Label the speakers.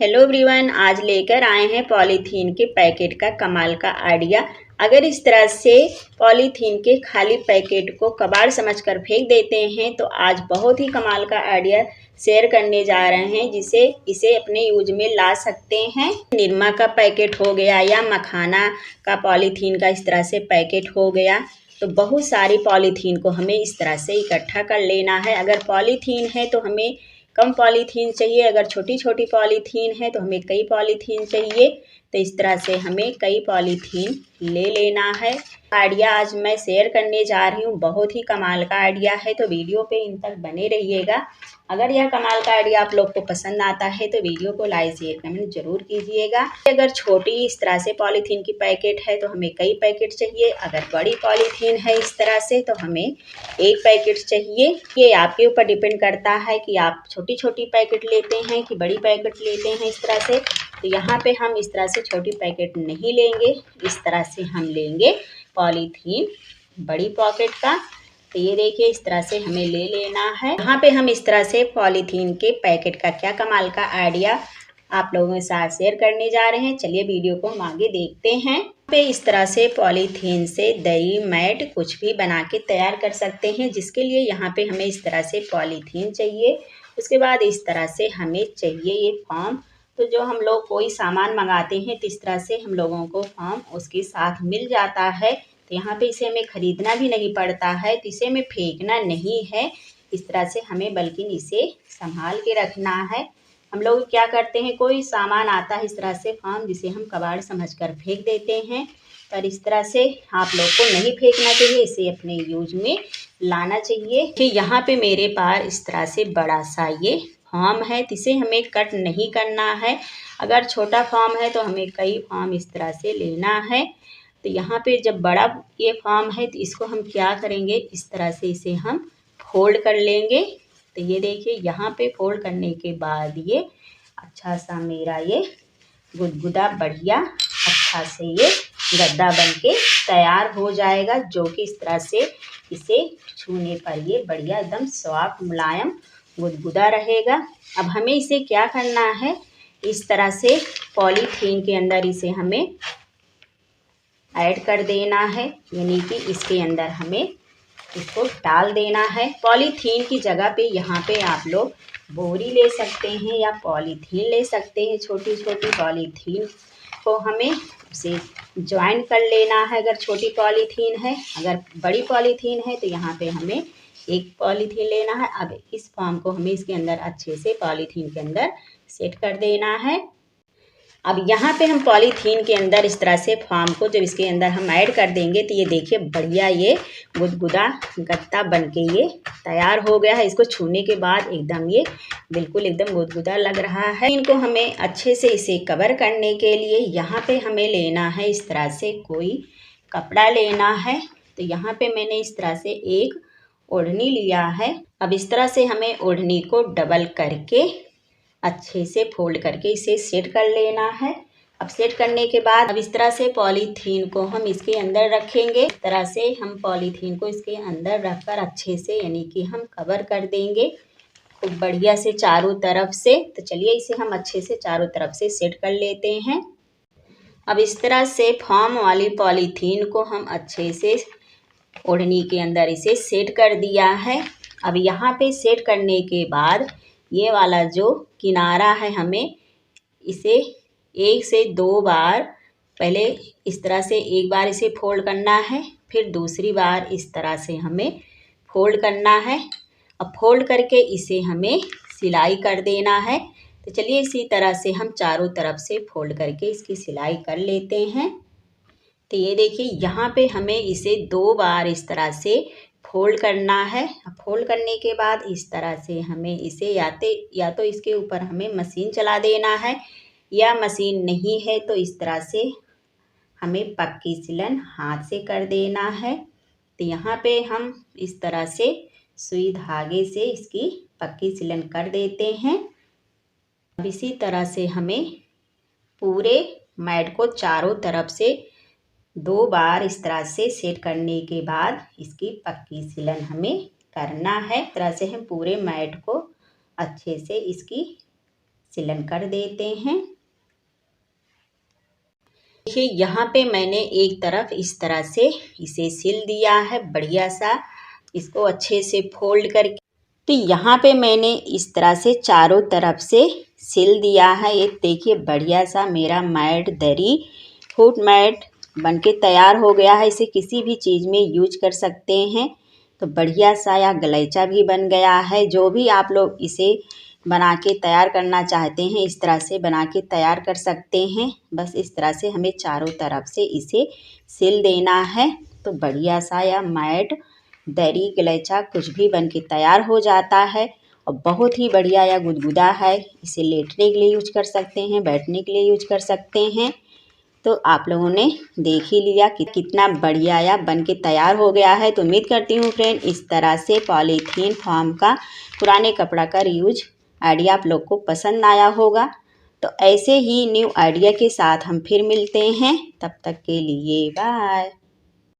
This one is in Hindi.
Speaker 1: हेलो एवरीवन, आज लेकर आए हैं पॉलीथीन के पैकेट का कमाल का आइडिया। अगर इस तरह से पॉलीथीन के खाली पैकेट को कबाड़ समझकर फेंक देते हैं तो आज बहुत ही कमाल का आइडिया शेयर करने जा रहे हैं, जिसे इसे अपने यूज में ला सकते हैं। निरमा का पैकेट हो गया या मखाना का पॉलीथीन का इस तरह से पैकेट हो गया, तो बहुत सारी पॉलीथीन को हमें इस तरह से इकट्ठा कर लेना है। अगर पॉलीथीन है तो हमें कम पॉलीथीन चाहिए, अगर छोटी छोटी पॉलीथीन है तो हमें कई पॉलीथीन चाहिए। तो इस तरह से हमें कई पॉलीथीन ले लेना है। आइडिया आज मैं शेयर करने जा रही हूँ, बहुत ही कमाल का आइडिया है, तो वीडियो पे इन तक बने रहिएगा। अगर यह कमाल का आइडिया आप लोग को पसंद आता है तो वीडियो को लाइक शेयर कमेंट जरूर कीजिएगा। अगर छोटी इस तरह से पॉलीथीन की पैकेट है तो हमें कई पैकेट चाहिए, अगर बड़ी पॉलीथीन है इस तरह से तो हमें एक पैकेट चाहिए। ये आपके ऊपर डिपेंड करता है कि आप छोटी छोटी पैकेट लेते हैं कि बड़ी पैकेट लेते हैं इस तरह से। तो यहाँ पे हम इस तरह से छोटी पैकेट नहीं लेंगे, इस तरह से हम लेंगे पॉलीथीन बड़ी पॉकेट का। तो ये देखिए इस तरह से हमें ले लेना है। यहाँ पे हम इस तरह से पॉलीथीन के पैकेट का क्या कमाल का आइडिया आप लोगों के साथ शेयर करने जा रहे हैं। चलिए वीडियो को हम आगे देखते हैं। पे इस तरह से पॉलीथीन से दरी मैट कुछ भी बना के तैयार कर सकते हैं, जिसके लिए यहाँ पे हमें इस तरह से पॉलीथीन चाहिए। उसके बाद इस तरह से हमें चाहिए ये फॉर्म। तो जो हम लोग कोई सामान मंगाते हैं तो इस तरह से हम लोगों को फॉर्म उसके साथ मिल जाता है। तो यहाँ पे इसे हमें ख़रीदना भी नहीं पड़ता है, तो इसे हमें फेंकना नहीं है इस तरह से हमें, बल्कि इसे संभाल के रखना है। हम लोग क्या करते हैं, कोई सामान आता है इस तरह से फॉर्म, जिसे हम कबाड़ समझकर फेंक देते हैं, पर इस तरह से आप लोग को नहीं फेंकना चाहिए, इसे अपने यूज में लाना चाहिए। कि यहाँ पे मेरे पास इस तरह से बड़ा सा ये फॉर्म है, तो इसे हमें कट नहीं करना है। अगर छोटा फॉर्म है तो हमें कई फॉर्म इस तरह से लेना है। तो यहाँ पे जब बड़ा ये फॉर्म है तो इसको हम क्या करेंगे, इस तरह से इसे हम फोल्ड कर लेंगे। तो ये देखिए यहाँ पे फोल्ड करने के बाद ये अच्छा सा मेरा ये गुदगुदा बढ़िया अच्छा से ये गद्दा बनके तैयार हो जाएगा, जो कि इस तरह से इसे छूने पर ये बढ़िया एकदम सॉफ्ट मुलायम गुदगुदा रहेगा। अब हमें इसे क्या करना है, इस तरह से पॉलीथीन के अंदर इसे हमें ऐड कर देना है, यानी कि इसके अंदर हमें इसको डाल देना है। पॉलीथीन की जगह पे यहाँ पे आप लोग बोरी ले सकते हैं या पॉलीथीन ले सकते हैं। छोटी छोटी पॉलीथीन को हमें उसे ज्वाइन कर लेना है अगर छोटी पॉलीथीन है। अगर बड़ी पॉलीथीन है तो यहाँ पे हमें एक पॉलीथीन लेना है। अब इस फॉर्म को हमें इसके अंदर अच्छे से पॉलीथीन के अंदर सेट कर देना है। अब यहाँ पे हम पॉलीथीन के अंदर इस तरह से फॉर्म को जब इसके अंदर हम ऐड कर देंगे तो ये देखिए बढ़िया ये गुदगुदा गत्ता बन के ये तैयार हो गया है। इसको छूने के बाद एकदम ये बिल्कुल एकदम गुदगुदा लग रहा है। इनको हमें अच्छे से इसे कवर करने के लिए यहाँ पे हमें लेना है इस तरह से कोई कपड़ा लेना है। तो यहाँ पे मैंने इस तरह से एक ओढ़नी लिया है। अब इस तरह से हमें ओढ़नी को डबल करके अच्छे से फोल्ड करके इसे सेट कर लेना है। अब सेट करने के बाद अब इस तरह से पॉलीथीन को हम इसके अंदर रखेंगे। इस तरह से हम पॉलीथीन को इसके अंदर रखकर अच्छे से यानी कि हम कवर कर देंगे खूब बढ़िया से चारों तरफ से। तो चलिए इसे हम अच्छे से चारों तरफ से सेट कर लेते हैं। अब इस तरह से फॉर्म वाली पॉलीथीन को हम अच्छे से ओढ़नी के अंदर इसे सेट कर दिया है। अब यहाँ पे सेट करने के बाद ये वाला जो किनारा है हमें इसे 1 से 2 बार पहले इस तरह से एक बार इसे फोल्ड करना है, फिर दूसरी बार इस तरह से हमें फोल्ड करना है। अब फोल्ड करके इसे हमें सिलाई कर देना है। तो चलिए इसी तरह से हम चारों तरफ से फोल्ड करके इसकी सिलाई कर लेते हैं। तो ये देखिए यहाँ पे हमें इसे 2 बार इस तरह से फोल्ड करना है। फोल्ड करने के बाद इस तरह से हमें इसे या तो इसके ऊपर हमें मशीन चला देना है, या मशीन नहीं है तो इस तरह से हमें पक्की सिलन हाथ से कर देना है। तो यहाँ पे हम इस तरह से सुई धागे से इसकी पक्की सिलन कर देते हैं। अब इसी तरह से हमें पूरे मैट को चारों तरफ से 2 बार इस तरह से सेट करने के बाद इसकी पक्की सिलन हमें करना है। इस तरह से हम पूरे मैट को अच्छे से इसकी सिलन कर देते हैं। देखिए यहाँ पे मैंने एक तरफ इस तरह से इसे सिल दिया है बढ़िया सा। इसको अच्छे से फोल्ड करके तो यहाँ पे मैंने इस तरह से चारों तरफ से सिल दिया है। ये देखिए बढ़िया सा मेरा मैट दरी फूट मैट बनके तैयार हो गया है। इसे किसी भी चीज़ में यूज कर सकते हैं। तो बढ़िया सा या गलीचा भी बन गया है। जो भी आप लोग इसे बना के तैयार करना चाहते हैं इस तरह से बना के तैयार कर सकते हैं। बस इस तरह से हमें चारों तरफ से इसे सिल देना है। तो बढ़िया सा या मैट दरी गलीचा कुछ भी बन के तैयार हो जाता है और बहुत ही बढ़िया या गुदगुदा है। इसे लेटने के लिए यूज कर सकते हैं, बैठने के लिए यूज कर सकते हैं। तो आप लोगों ने देख ही लिया कि कितना बढ़िया या बन के तैयार हो गया है। तो उम्मीद करती हूँ फ्रेंड इस तरह से पॉलीथीन फॉर्म का पुराने कपड़ा का रीयूज आइडिया आप लोग को पसंद आया होगा। तो ऐसे ही न्यू आइडिया के साथ हम फिर मिलते हैं। तब तक के लिए बाय।